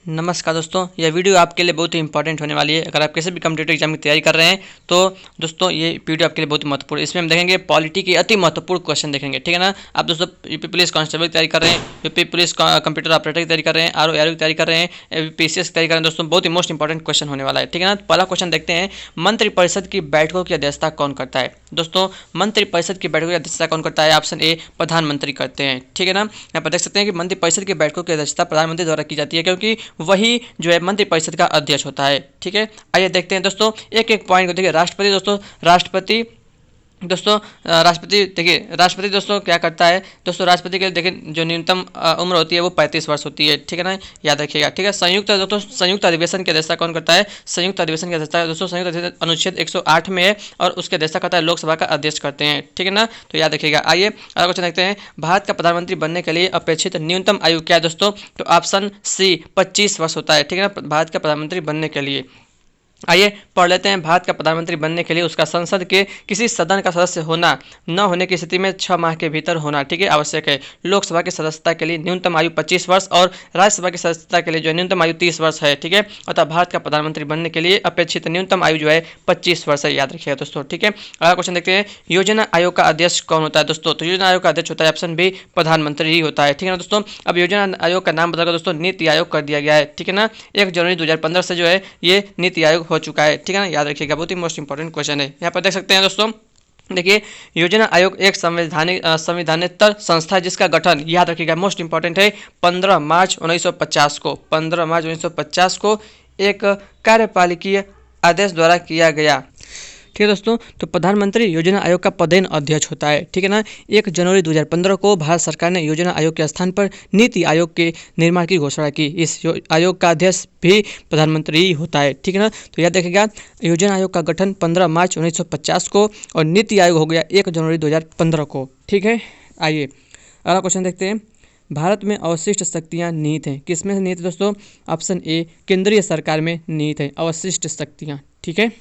नमस्कार दोस्तों, यह वीडियो आपके लिए बहुत ही इंपॉर्टेंट होने वाली है। अगर आप किसी भी कम्पिटेटिव एग्जाम की तैयारी कर रहे हैं तो दोस्तों ये वीडियो आपके लिए बहुत ही महत्वपूर्ण है। इसमें हम देखेंगे पॉलिटी के अति महत्वपूर्ण क्वेश्चन देखेंगे, ठीक है ना। आप दोस्तों यूपी पुलिस कांस्टेबल की तैयारी कर रहे हैं, यूपी पुलिस कंप्यूटर ऑपरेटर की तैयारी कर रहे हैं, आरओ की तैयारी कर रहे हैं, पीसीएस की तैयारी कर रहे हैं, दोस्तों बहुत ही मोस्ट इंपॉर्टेंट क्वेश्चन होने वाला है, ठीक है ना। पहला क्वेश्चन देखते हैं, मंत्रिपरिषद की बैठकों की अध्यक्षता कौन करता है। दोस्तों मंत्रिपरिषद की बैठकों की अध्यक्षता कौन करता है? ऑप्शन ए प्रधानमंत्री करते हैं, ठीक है ना। यहाँ पर देख सकते हैं कि मंत्रिपरिषद की बैठकों की अध्यक्षता प्रधानमंत्री द्वारा की जाती है, क्योंकि वही जो है मंत्रिपरिषद का अध्यक्ष होता है, ठीक है। आइए देखते हैं दोस्तों एक एक पॉइंट को। देखिए राष्ट्रपति राष्ट्रपति देखिए राष्ट्रपति दोस्तों क्या करता है। दोस्तों राष्ट्रपति के देखिए जो न्यूनतम उम्र होती है वो 35 वर्ष होती है, ठीक है ना, याद रखिएगा, ठीक है। संयुक्त अधिवेशन की अध्यक्षता कौन करता है? संयुक्त अधिवेशन की अध्यक्षता दोस्तों संयुक्त अधिवेशन अनुच्छेद 108 में है और उसकी अध्यक्षता करता है लोकसभा का अध्यक्ष करते हैं, ठीक है ना, तो याद रखिएगा। आइए अगला क्वेश्चन देखते हैं, भारत का प्रधानमंत्री बनने के लिए अपेक्षित न्यूनतम आयु क्या है दोस्तों? तो ऑप्शन सी 25 वर्ष होता है, ठीक है ना, भारत का प्रधानमंत्री बनने के लिए। आइए पढ़ लेते हैं, भारत का प्रधानमंत्री बनने के लिए उसका संसद के किसी सदन का सदस्य होना न होने की स्थिति में 6 माह के भीतर होना, ठीक है, आवश्यक है। लोकसभा की सदस्यता के लिए न्यूनतम आयु 25 वर्ष और राज्यसभा की सदस्यता के लिए जो न्यूनतम आयु 30 वर्ष है, ठीक है। अतः भारत का प्रधानमंत्री बनने के लिए अपेक्षित न्यूनतम आयु जो है 25 वर्ष है, याद रखिएगा दोस्तों, ठीक है। अगला क्वेश्चन देखते हैं, योजना आयोग का अध्यक्ष कौन होता है दोस्तों? तो योजना आयोग का अध्यक्ष होता है ऑप्शन बी प्रधानमंत्री ही होता है, ठीक है ना दोस्तों। अब योजना आयोग का नाम बदलकर दोस्तों नीति आयोग कर दिया गया है, ठीक है ना। 1 जनवरी 2015 से जो है ये नीति आयोग हो चुका है, ठीक है ना, याद रखिएगा, बहुत ही मोस्ट इंपॉर्टेंट क्वेश्चन है। यहाँ पर देख सकते हैं दोस्तों, देखिए योजना आयोग एक संवैधानिक संस्था है जिसका गठन, याद रखिएगा, मोस्ट इंपॉर्टेंट है, 15 मार्च 1950 को 15 मार्च 1950 को एक कार्यपालिकीय आदेश द्वारा किया गया, ठीक है दोस्तों। तो प्रधानमंत्री योजना आयोग का पदेन अध्यक्ष होता है, ठीक है ना। 1 जनवरी 2015 को भारत सरकार ने योजना आयोग के स्थान पर नीति आयोग के निर्माण की घोषणा की। इस आयोग का अध्यक्ष भी प्रधानमंत्री ही होता है, ठीक है ना। तो याद रखिएगा, योजना आयोग का गठन 15 मार्च 1950 को और नीति आयोग हो गया 1 जनवरी 2015 को, ठीक है। आइए अगला क्वेश्चन देखते हैं, भारत में अवशिष्ट शक्तियाँ निहित हैं, किसमें निहित है दोस्तों? ऑप्शन ए केंद्रीय सरकार में निहित है अवशिष्ट शक्तियाँ, ठीक है।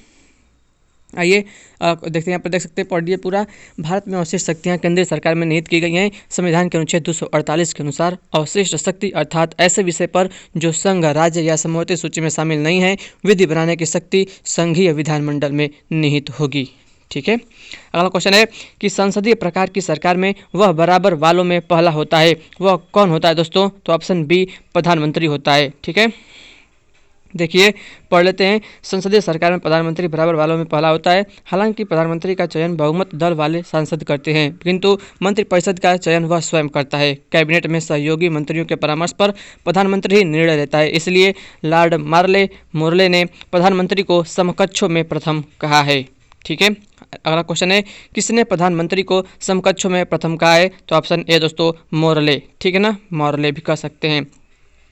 आइए देखते हैं, यहाँ पर देख सकते हैं, पढ़िए पूरा। भारत में अवशिष्ट शक्तियाँ केंद्रीय सरकार में निहित की गई हैं। संविधान के अनुच्छेद 248 के अनुसार अवशिष्ट शक्ति अर्थात ऐसे विषय पर जो संघ, राज्य या समवर्ती सूची में शामिल नहीं है, विधि बनाने की शक्ति संघीय विधानमंडल में निहित होगी, ठीक है। अगला क्वेश्चन है कि संसदीय प्रकार की सरकार में वह बराबर वालों में पहला होता है, वह कौन होता है दोस्तों? तो ऑप्शन बी प्रधानमंत्री होता है, ठीक है। देखिए पढ़ लेते हैं, संसदीय सरकार में प्रधानमंत्री बराबर वालों में पहला होता है। हालांकि प्रधानमंत्री का चयन बहुमत दल वाले सांसद करते हैं, किंतु मंत्रिपरिषद का चयन वह स्वयं करता है। कैबिनेट में सहयोगी मंत्रियों के परामर्श पर प्रधानमंत्री ही निर्णय लेता है, इसलिए लॉर्ड मोर्ले ने प्रधानमंत्री को समकक्षों में प्रथम कहा है, ठीक है। अगला क्वेश्चन है, किसने प्रधानमंत्री को समकक्षों में प्रथम कहा है? तो ऑप्शन ए दोस्तों मोर्ले, ठीक है ना, मोर्ले भी कह सकते हैं।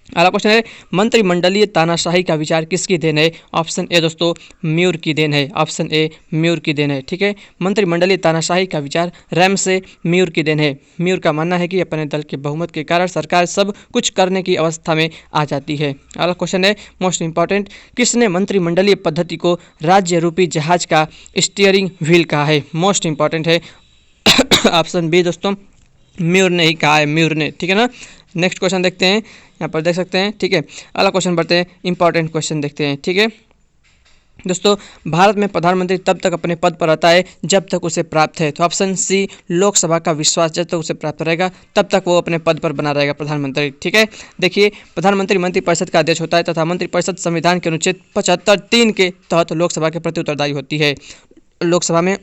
अगला क्वेश्चन है, मंत्रिमंडलीय तानाशाही का विचार किसकी देन है? ऑप्शन ए दोस्तों म्यूर की देन है, ऑप्शन ए म्यूर की देन है, ठीक है। मंत्रिमंडलीय तानाशाही का विचार रैमसे म्यूर की देन है। म्यूर का मानना है कि अपने दल के बहुमत के कारण सरकार सब कुछ करने की अवस्था में आ जाती है। अगला क्वेश्चन है मोस्ट इंपॉर्टेंट, किसने मंत्रिमंडलीय पद्धति को राज्य रूपी जहाज का स्टीयरिंग व्हील कहा है? मोस्ट इंपॉर्टेंट है, ऑप्शन बी दोस्तों म्यूर ने ही कहा है, म्यूर ने, ठीक है ना। नेक्स्ट क्वेश्चन देखते हैं, यहाँ पर देख सकते हैं, ठीक है। अगला क्वेश्चन बढ़ते हैं, इंपॉर्टेंट क्वेश्चन देखते हैं, ठीक है दोस्तों। भारत में प्रधानमंत्री तब तक अपने पद पर रहता है जब तक उसे प्राप्त है, तो ऑप्शन सी लोकसभा का विश्वास जब तक उसे प्राप्त रहेगा तब तक वो अपने पद पर बना रहेगा प्रधानमंत्री, ठीक है। देखिए प्रधानमंत्री मंत्रिपरिषद का अध्यक्ष होता है तथा मंत्रिपरिषद संविधान के अनुच्छेद 75(3) के तहत लोकसभा के प्रति उत्तरदायी होती है। लोकसभा में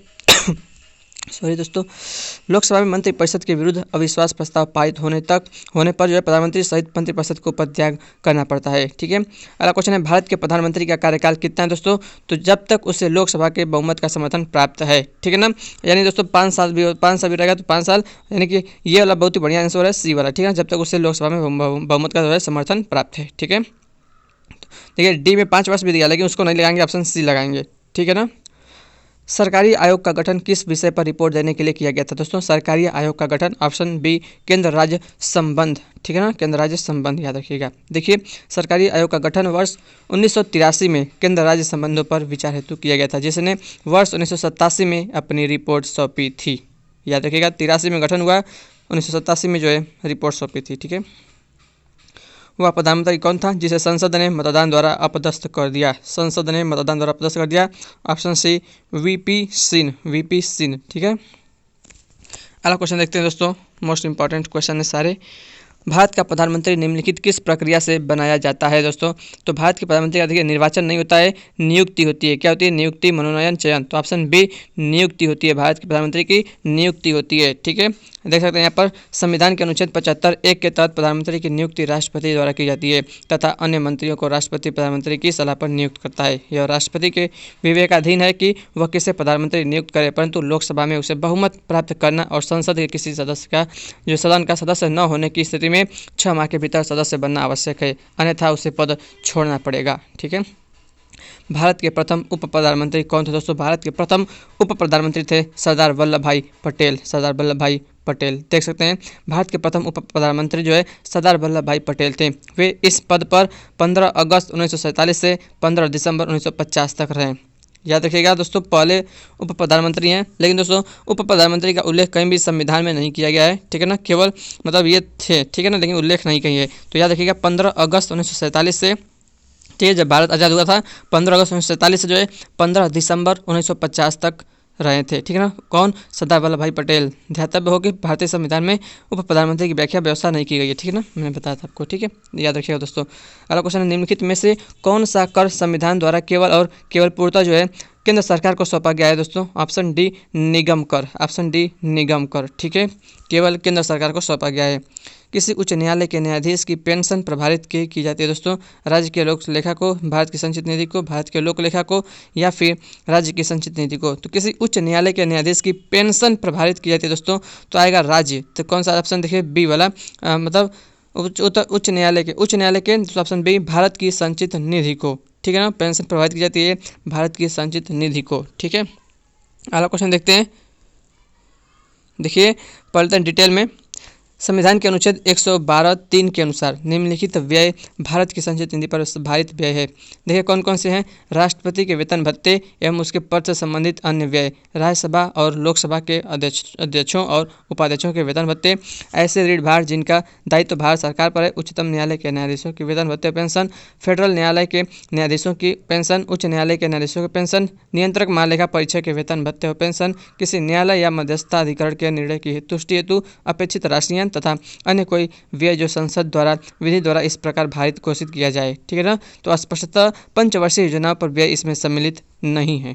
लोकसभा में मंत्रिपरिषद के विरुद्ध अविश्वास प्रस्ताव पारित होने पर जो है प्रधानमंत्री सहित मंत्रिपरिषद को पदत्याग करना पड़ता है, ठीक है। अगला क्वेश्चन है, भारत के प्रधानमंत्री का कार्यकाल कितना है दोस्तों? तो जब तक उसे लोकसभा के बहुमत का समर्थन प्राप्त है, ठीक है ना, यानी दोस्तों 5 साल भी रहेगा तो 5 साल, यानी कि ये वाला बहुत ही बढ़िया आंसर है, सी वाला, ठीक है, जब तक उसे लोकसभा में बहुमत का जो है समर्थन प्राप्त है, ठीक है। देखिए डी में 5 वर्ष भी दिया, लेकिन उसको नहीं लगाएंगे, ऑप्शन सी लगाएंगे, ठीक है ना। सरकारी आयोग का गठन किस विषय पर रिपोर्ट देने के लिए किया गया था दोस्तों? सरकारी आयोग का गठन ऑप्शन बी केंद्र राज्य संबंध, ठीक है ना, केंद्र राज्य संबंध, याद रखिएगा। देखिए सरकारी आयोग का गठन वर्ष 1983 में केंद्र राज्य संबंधों पर विचार हेतु किया गया था, जिसने वर्ष 1987 में अपनी रिपोर्ट सौंपी थी, याद रखिएगा। 83 में गठन हुआ, 1987 में जो है रिपोर्ट सौंपी थी, ठीक है। वह प्रधानमंत्री कौन था जिसे संसद ने मतदान द्वारा अपदस्थ कर दिया? संसद ने मतदान द्वारा अपदस्थ कर दिया। Option C VP Singh, VP Singh. ठीक है, अगला क्वेश्चन देखते हैं दोस्तों, मोस्ट इंपॉर्टेंट क्वेश्चन है सारे। भारत का प्रधानमंत्री निम्नलिखित किस प्रक्रिया से बनाया जाता है दोस्तों? तो भारत के प्रधानमंत्री का देखिए निर्वाचन नहीं होता है, नियुक्ति होती है। क्या होती है? नियुक्ति, मनोनयन, चयन। तो ऑप्शन बी नियुक्ति होती है, भारत के प्रधानमंत्री की नियुक्ति होती है। ठीक है, देख सकते हैं यहाँ पर संविधान के अनुच्छेद 75(1) के तहत प्रधानमंत्री की नियुक्ति राष्ट्रपति द्वारा की जाती है तथा अन्य मंत्रियों को राष्ट्रपति प्रधानमंत्री की सलाह पर नियुक्त करता है। यह राष्ट्रपति के विवेकाधीन है कि वह किसे प्रधानमंत्री नियुक्त करे, परंतु लोकसभा में उसे बहुमत प्राप्त करना और संसद के किसी सदस्य का जो सदन का सदस्य न होने की स्थिति में 6 माह के भीतर सदस्य बनना आवश्यक है, अन्यथा उसे पद छोड़ना पड़ेगा। ठीक है, भारत के प्रथम उप प्रधानमंत्री कौन थे दोस्तों? भारत के प्रथम उप प्रधानमंत्री थे सरदार वल्लभ भाई पटेल, सरदार वल्लभ भाई पटेल। देख सकते हैं भारत के प्रथम उप प्रधानमंत्री जो है सरदार वल्लभ भाई पटेल थे। वे इस पद पर 15 अगस्त 1947 से 15 दिसंबर 1950 तक रहे। याद रखिएगा दोस्तों, पहले उप प्रधानमंत्री हैं, लेकिन दोस्तों उप प्रधानमंत्री का उल्लेख कहीं भी संविधान में नहीं किया गया है। ठीक है ना, केवल मतलब ये थे, ठीक है ना, लेकिन उल्लेख नहीं कहीं है। तो याद रखिएगा 15 अगस्त 1947 से, ठीक है, जब भारत आज़ाद हुआ था 15 अगस्त 1947 से जो है 15 दिसंबर 1950 तक रहे थे। ठीक है ना, कौन? सरदार वल्लभ भाई पटेल। ध्यातव्य हो कि भारतीय संविधान में उप प्रधानमंत्री की व्याख्या व्यवस्था नहीं की गई है। ठीक है ना, मैंने बताया था आपको। ठीक है, याद रखिएगा दोस्तों। अगला क्वेश्चन है, निम्नलिखित में से कौन सा कर संविधान द्वारा केवल और केवल पूर्णतः जो है केंद्र सरकार को सौंपा गया है दोस्तों? ऑप्शन डी निगम कर, ऑप्शन डी निगम कर। ठीक है, केवल केंद्र सरकार को सौंपा गया है। किसी उच्च न्यायालय के न्यायाधीश की पेंशन प्रभावित की जाती है दोस्तों? राज्य के लोक लेखा को, भारत की संचित निधि को, भारत के लोक लेखा को, या फिर राज्य की संचित निधि को? तो किसी उच्च न्यायालय के न्यायाधीश की पेंशन प्रभावित की जाती है दोस्तों, तो आएगा राज्य। तो कौन सा ऑप्शन देखिए? बी वाला, मतलब उच्च न्यायालय के ऑप्शन बी भारत की संचित निधि को। ठीक है ना, पेंशन प्रभावित की जाती है भारत की संचित निधि को। ठीक है, अगला क्वेश्चन देखते हैं। देखिए पढ़ते हैं डिटेल में। संविधान के अनुच्छेद 112(3) के अनुसार निम्नलिखित व्यय भारत की संचित निधि पर भारित व्यय है। देखिए कौन कौन से हैं? राष्ट्रपति के वेतन भत्ते एवं उसके पद से संबंधित अन्य व्यय, राज्यसभा और लोकसभा के अध्यक्षों और उपाध्यक्षों के वेतन भत्ते, ऐसे ऋण भार जिनका दायित्व भारत सरकार पर है, उच्चतम न्यायालय के न्यायाधीशों के वेतन भत्ते पेंशन, फेडरल न्यायालय के न्यायाधीशों की पेंशन, उच्च न्यायालय के न्यायाधीशों की पेंशन, नियंत्रक महालेखा परीक्षक के वेतन भत्ते और पेंशन, किसी न्यायालय या मध्यस्थाधिकरण के निर्णय की तुष्टि हेतु अपेक्षित राशियां तथा अन्य कोई व्यय जो संसद द्वारा विधि द्वारा इस प्रकार भारित घोषित किया जाए। ठीक है ना, तो स्पष्टतः पंचवर्षीय योजनाओं पर व्यय इसमें सम्मिलित नहीं है।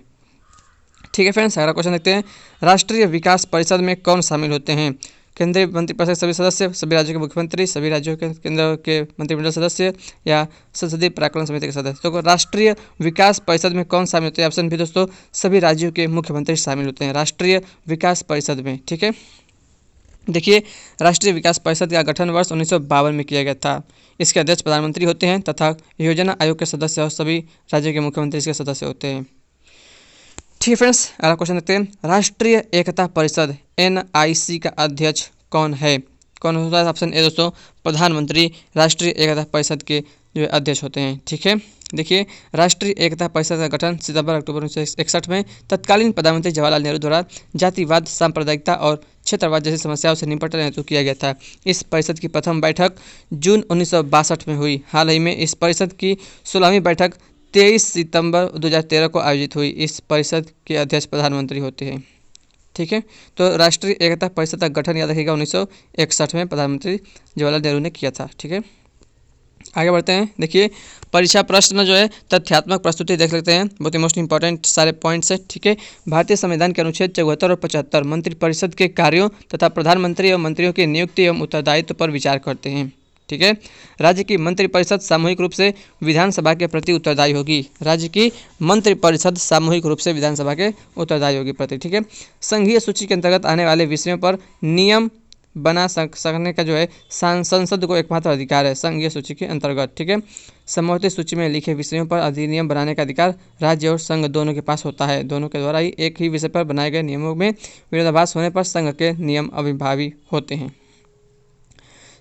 ठीक है फ्रेंड्स, अगला क्वेश्चन देखते हैं। राष्ट्रीय विकास परिषद में कौन शामिल होते हैं? केंद्रीय मंत्रिपरिषद के सभी सदस्य, सभी राज्यों के मुख्यमंत्री, सभी राज्यों के केंद्र के मंत्रिमंडल सदस्य, या संसदीय प्राक्कलन समिति के सदस्य? तो राष्ट्रीय विकास परिषद में कौन शामिल होते हैं? ऑप्शन भी दोस्तों सभी राज्यों के मुख्यमंत्री शामिल होते हैं राष्ट्रीय विकास परिषद में। ठीक है, देखिए राष्ट्रीय विकास परिषद का गठन वर्ष 1952 में किया गया था। इसके अध्यक्ष प्रधानमंत्री होते हैं तथा योजना आयोग के सदस्य और सभी राज्यों के मुख्यमंत्री इसके सदस्य होते हैं। ठीक है फ्रेंड्स, अगला क्वेश्चन देखते हैं। राष्ट्रीय एकता परिषद NIC का अध्यक्ष कौन है? कौन होता है? ऑप्शन ए दोस्तों प्रधानमंत्री राष्ट्रीय एकता परिषद के जो अध्यक्ष होते हैं। ठीक है, देखिए राष्ट्रीय एकता परिषद का गठन सितंबर अक्टूबर 1961 में तत्कालीन प्रधानमंत्री जवाहरलाल नेहरू द्वारा जातिवाद, सांप्रदायिकता और क्षेत्रवाद जैसी समस्याओं से निपटने हेतु किया गया था। इस परिषद की प्रथम बैठक जून 1962 में हुई। हाल ही में इस परिषद की 16वीं बैठक 23 सितंबर 2013 को आयोजित हुई। इस परिषद के अध्यक्ष प्रधानमंत्री होते हैं। ठीक है, तो राष्ट्रीय एकता परिषद का गठन याद रखिएगा 1961 में प्रधानमंत्री जवाहरलाल नेहरू ने किया था। ठीक है, आगे बढ़ते हैं। देखिए परीक्षा प्रश्न जो है तथ्यात्मक प्रस्तुति देख सकते हैं, बहुत ही मोस्ट इंपॉर्टेंट सारे पॉइंट्स है। ठीक है, भारतीय संविधान के अनुच्छेद 74 और 75 मंत्रिपरिषद के कार्यों तथा प्रधानमंत्री एवं मंत्रियों की नियुक्ति एवं उत्तरदायित्व पर विचार करते हैं। ठीक है, राज्य की मंत्रिपरिषद सामूहिक रूप से विधानसभा के प्रति उत्तरदायी होगी। राज्य की मंत्रिपरिषद सामूहिक रूप से विधानसभा के उत्तरदायी होगी प्रति। ठीक है, संघीय सूची के अंतर्गत आने वाले विषयों पर नियम बना सकने का जो है संसद को एकमात्र अधिकार है संघीय सूची के अंतर्गत। ठीक है, समवर्ती सूची में लिखे विषयों पर अधिनियम बनाने का अधिकार राज्य और संघ दोनों के पास होता है। दोनों के द्वारा ही एक ही विषय पर बनाए गए नियमों में विरोधाभास होने पर संघ के नियम अविभावी होते हैं।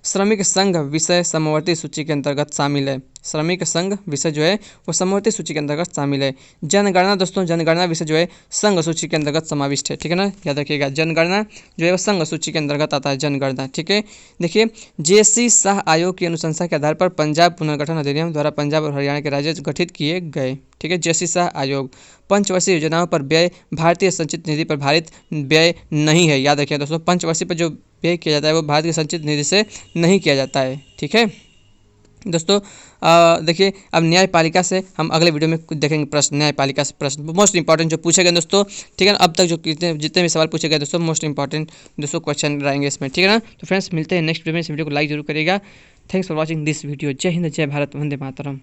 श्रमिक संघ विषय समवर्ती सूची के अंतर्गत शामिल है। श्रमिक संघ विषय जो है वो समवर्ती सूची के अंतर्गत शामिल है। जनगणना दोस्तों, जनगणना विषय जो है संघ सूची के अंतर्गत समाविष्ट है, ठीक है ना, याद रखिएगा। जनगणना जो है वो संघ सूची के अंतर्गत आता है, जनगणना, ठीक है। देखिए, JC शाह आयोग की अनुशंसा के आधार पर पंजाब पुनर्गठन अधिनियम द्वारा पंजाब और हरियाणा के राज्य गठित किए गए, ठीक है। JC शाह आयोग। पंचवर्षीय योजनाओं पर व्यय भारतीय संचित निधि पर भारित व्यय नहीं है, याद रखिए दोस्तों, पंचवर्षीय पर जो व्यय किया जाता है वो भारतीय संचित निधि से नहीं किया जाता है, ठीक है दोस्तों। देखिए, अब न्यायपालिका से हम अगले वीडियो में कुछ देखेंगे प्रश्न, न्यायपालिका से प्रश्न मोस्ट इंपॉर्टेंट जो पूछे गए दोस्तों, ठीक है ना। अब तक जो जितने भी सवाल पूछे गए दोस्तों, मोस्ट इंपॉर्टेंट दोस्तों क्वेश्चन रहेंगे इसमें, ठीक है ना। तो फ्रेंड्स, मिलते हैं नेक्स्ट वीडियो में। इस वीडियो को लाइक जरूर करिएगा। Thanks for watching this video. जय हिंद, जय भारत, वंदे मातरम।